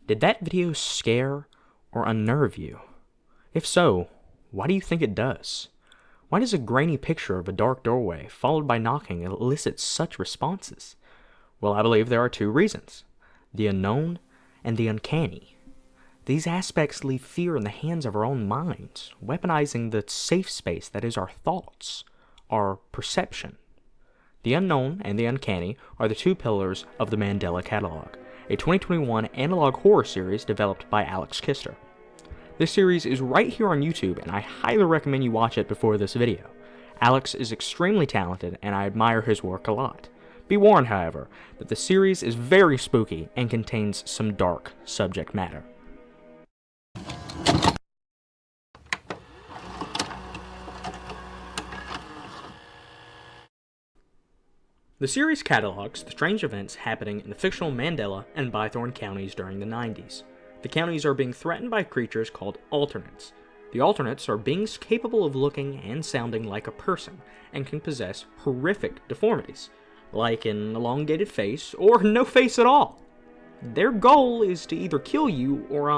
Did that video scare or unnerve you? If so, why do you think it does? Why does a grainy picture of a dark doorway followed by knocking elicit such responses? Well, I believe there are two reasons: the unknown and the uncanny. These aspects leave fear in the hands of our own minds, weaponizing the safe space that is our thoughts, our perception. The unknown and the uncanny are the two pillars of the Mandela Catalogue, a 2021 analog horror series developed by Alex Kister. This series is right here on YouTube, and I highly recommend you watch it before this video. Alex is extremely talented, and I admire his work a lot. Be warned, however, that the series is very spooky and contains some dark subject matter. The series catalogues the strange events happening in the fictional Mandela and Bythorn counties during the 90s. The counties are being threatened by creatures called alternates. The alternates are beings capable of looking and sounding like a person, and can possess horrific deformities, like an elongated face or no face at all. Their goal is to either kill you or,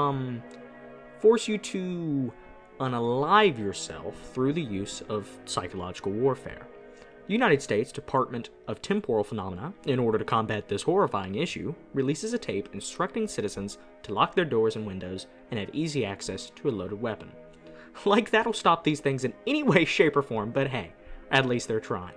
force you to unalive yourself through the use of psychological warfare. The United States Department of Temporal Phenomena, in order to combat this horrifying issue, releases a tape instructing citizens to lock their doors and windows and have easy access to a loaded weapon. Like that'll stop these things in any way, shape, or form, but hey, at least they're trying.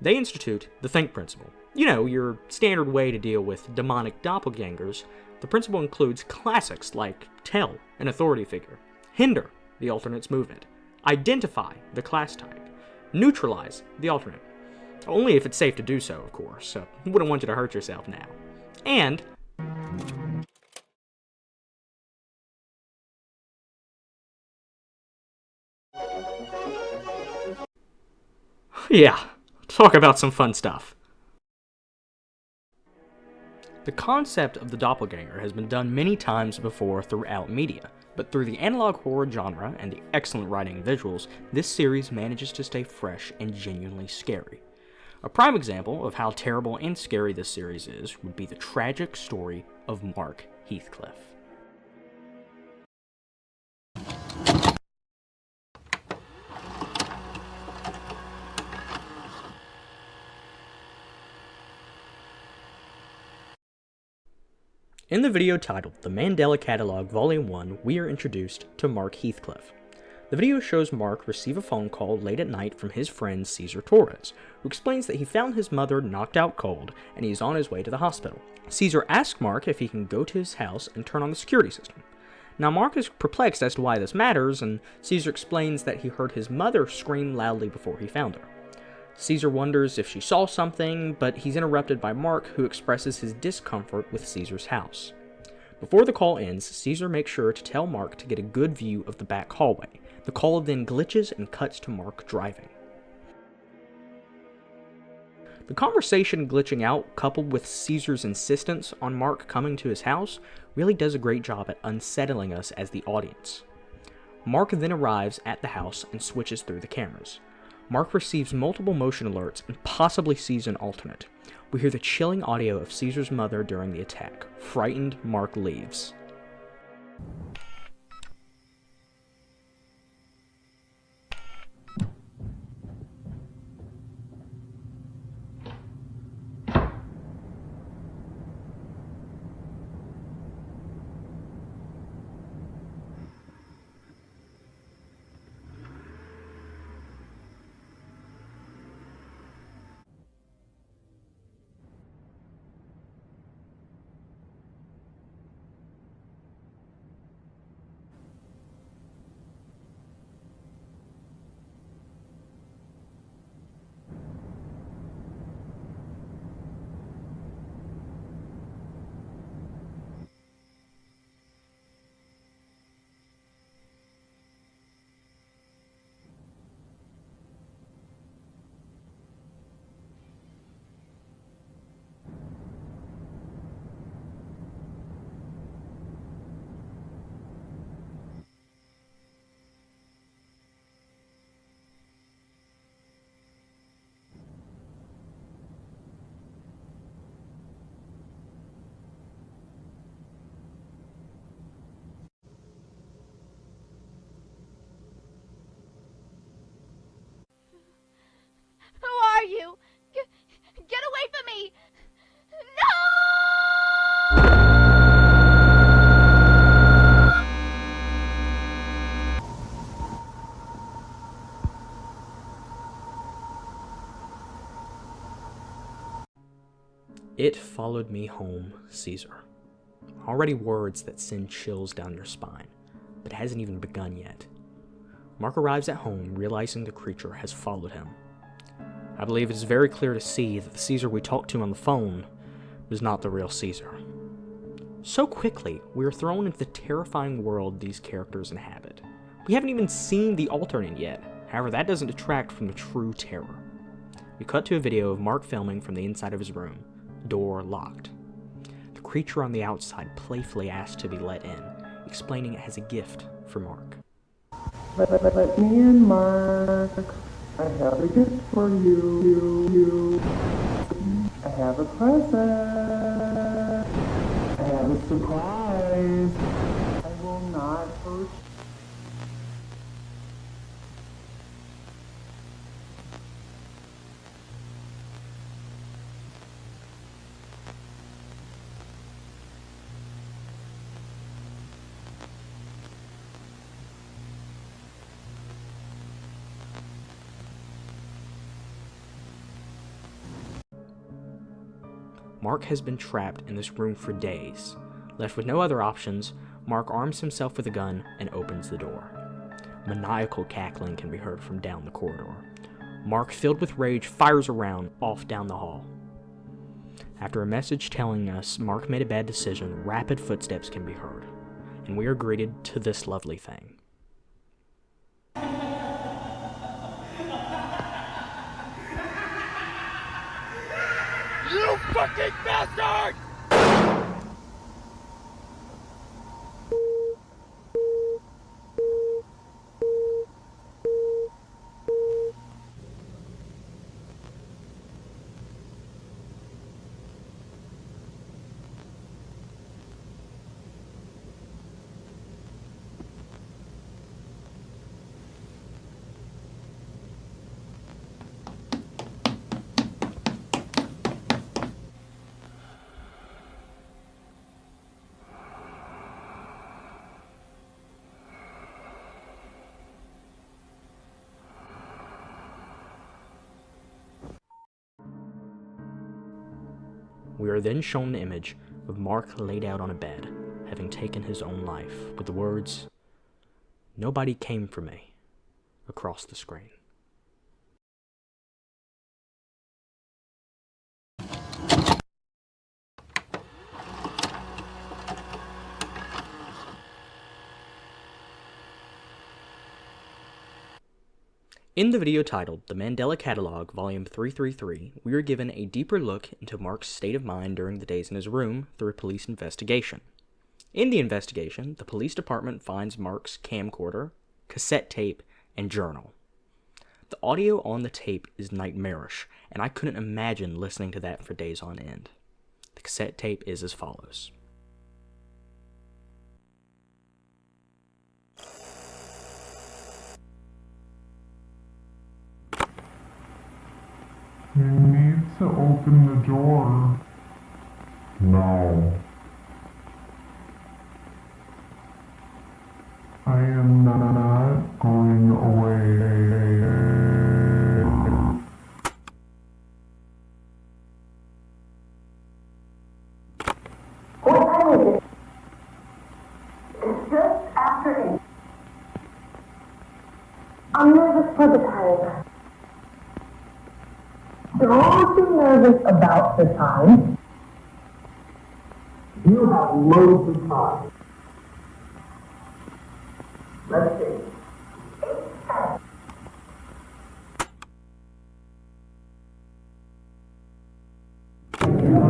They institute the think principle. You know, your standard way to deal with demonic doppelgangers. The principle includes classics like tell an authority figure, hinder the alternate's movement, identify the class type, neutralize the alternate. Only if it's safe to do so, of course, so wouldn't want you to hurt yourself now. And yeah, talk about some fun stuff. The concept of the doppelganger has been done many times before throughout media, but through the analog horror genre and the excellent writing and visuals, this series manages to stay fresh and genuinely scary. A prime example of how terrible and scary this series is would be the tragic story of Mark Heathcliffe. In the video titled The Mandela Catalogue Volume 1, we are introduced to Mark Heathcliffe. The video shows Mark receive a phone call late at night from his friend Cesar Torres, who explains that he found his mother knocked out cold and he is on his way to the hospital. Cesar asks Mark if he can go to his house and turn on the security system. Now Mark is perplexed as to why this matters, and Cesar explains that he heard his mother scream loudly before he found her. Cesar wonders if she saw something, but he's interrupted by Mark, who expresses his discomfort with Cesar's house. Before the call ends, Cesar makes sure to tell Mark to get a good view of the back hallway. The call then glitches and cuts to Mark driving. The conversation glitching out, coupled with Cesar's insistence on Mark coming to his house, really does a great job at unsettling us as the audience. Mark then arrives at the house and switches through the cameras. Mark receives multiple motion alerts and possibly sees an alternate. We hear the chilling audio of Cesar's mother during the attack. Frightened, Mark leaves. It followed me home, Caesar. Already words that send chills down your spine, but it hasn't even begun yet. Mark arrives at home, realizing the creature has followed him. I believe it is very clear to see that the Caesar we talked to on the phone was not the real Caesar. So quickly, we are thrown into the terrifying world these characters inhabit. We haven't even seen the alternate yet, however that doesn't detract from the true terror. We cut to a video of Mark filming from the inside of his room, door locked. The creature on the outside playfully asks to be let in, explaining it has a gift for Mark. Let me in, Mark. I have a gift for you. I have a present. I have a surprise. I will not hurt you. Mark has been trapped in this room for days. Left with no other options, Mark arms himself with a gun and opens the door. Maniacal cackling can be heard from down the corridor. Mark, filled with rage, fires a round off down the hall. After a message telling us Mark made a bad decision, rapid footsteps can be heard, and we are greeted to this lovely thing. You fucking bastard! We are then shown an image of Mark laid out on a bed, having taken his own life, with the words, "Nobody came for me," across the screen. In the video titled The Mandela Catalogue, Volume 333, we are given a deeper look into Mark's state of mind during the days in his room through a police investigation. In the investigation, the police department finds Mark's camcorder, cassette tape, and journal. The audio on the tape is nightmarish, and I couldn't imagine listening to that for days on end. The cassette tape is as follows. You need to open the door. No. I am not going away. What time is it? It's just after 8. I'm nervous for the time. Don't be nervous about the time. You have loads of time. Let's see. 8:10.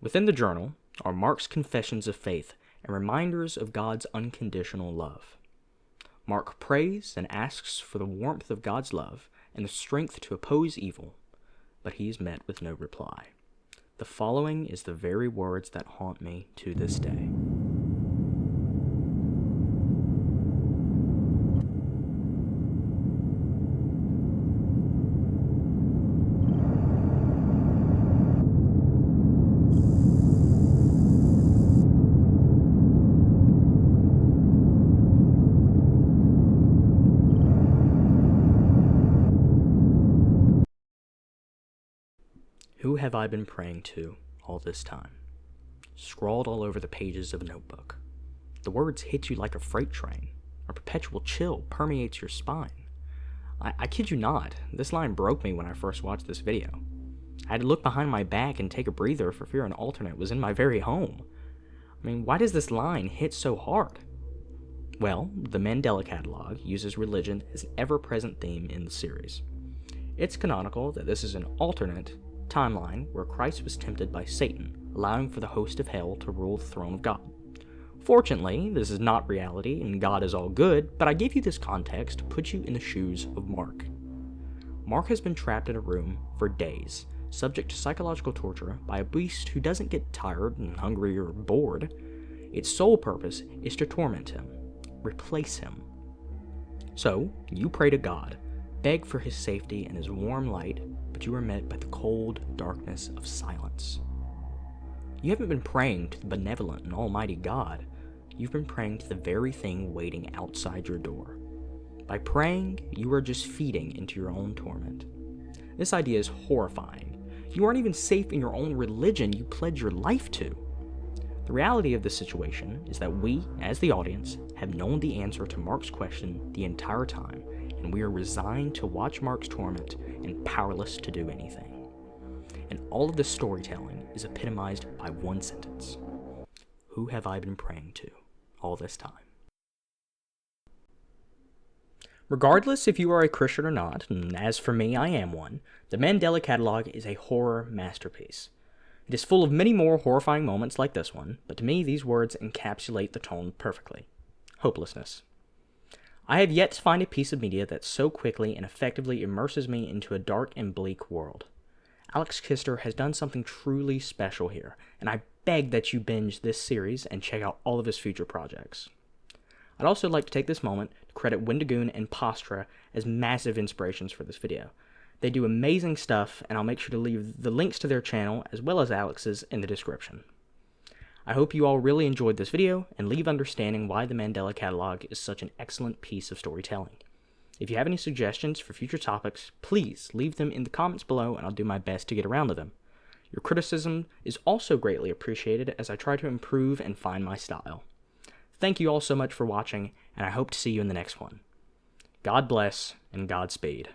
Within the journal are Mark's confessions of faith and reminders of God's unconditional love. Mark prays and asks for the warmth of God's love and the strength to oppose evil, but he is met with no reply. The following is the very words that haunt me to this day. Who have I been praying to all this time? Scrawled all over the pages of a notebook. The words hit you like a freight train. A perpetual chill permeates your spine. I kid you not, this line broke me when I first watched this video. I had to look behind my back and take a breather for fear an alternate was in my very home. I mean, why does this line hit so hard? Well, the Mandela Catalogue uses religion as an ever-present theme in the series. It's canonical that this is an alternate timeline where Christ was tempted by Satan, allowing for the host of hell to rule the throne of God. Fortunately, this is not reality and God is all good, but I give you this context to put you in the shoes of Mark. Mark has been trapped in a room for days, subject to psychological torture by a beast who doesn't get tired and hungry or bored. Its sole purpose is to torment him, replace him. So, you pray to God, beg for his safety and his warm light, but you are met by the cold darkness of silence. You haven't been praying to the benevolent and almighty God. You've been praying to the very thing waiting outside your door. By praying, you are just feeding into your own torment. This idea is horrifying. You aren't even safe in your own religion you pledge your life to. The reality of this situation is that we, as the audience, have known the answer to Mark's question the entire time, and we are resigned to watch Mark's torment and powerless to do anything. And all of this storytelling is epitomized by one sentence. Who have I been praying to all this time? Regardless if you are a Christian or not, and as for me, I am one, the Mandela Catalogue is a horror masterpiece. It is full of many more horrifying moments like this one, but to me these words encapsulate the tone perfectly. Hopelessness. I have yet to find a piece of media that so quickly and effectively immerses me into a dark and bleak world. Alex Kister has done something truly special here, and I beg that you binge this series and check out all of his future projects. I'd also like to take this moment to credit Wendigoon and Pastra as massive inspirations for this video. They do amazing stuff, and I'll make sure to leave the links to their channel as well as Alex's in the description. I hope you all really enjoyed this video and leave understanding why the Mandela Catalogue is such an excellent piece of storytelling. If you have any suggestions for future topics, please leave them in the comments below and I'll do my best to get around to them. Your criticism is also greatly appreciated as I try to improve and find my style. Thank you all so much for watching, and I hope to see you in the next one. God bless, and Godspeed.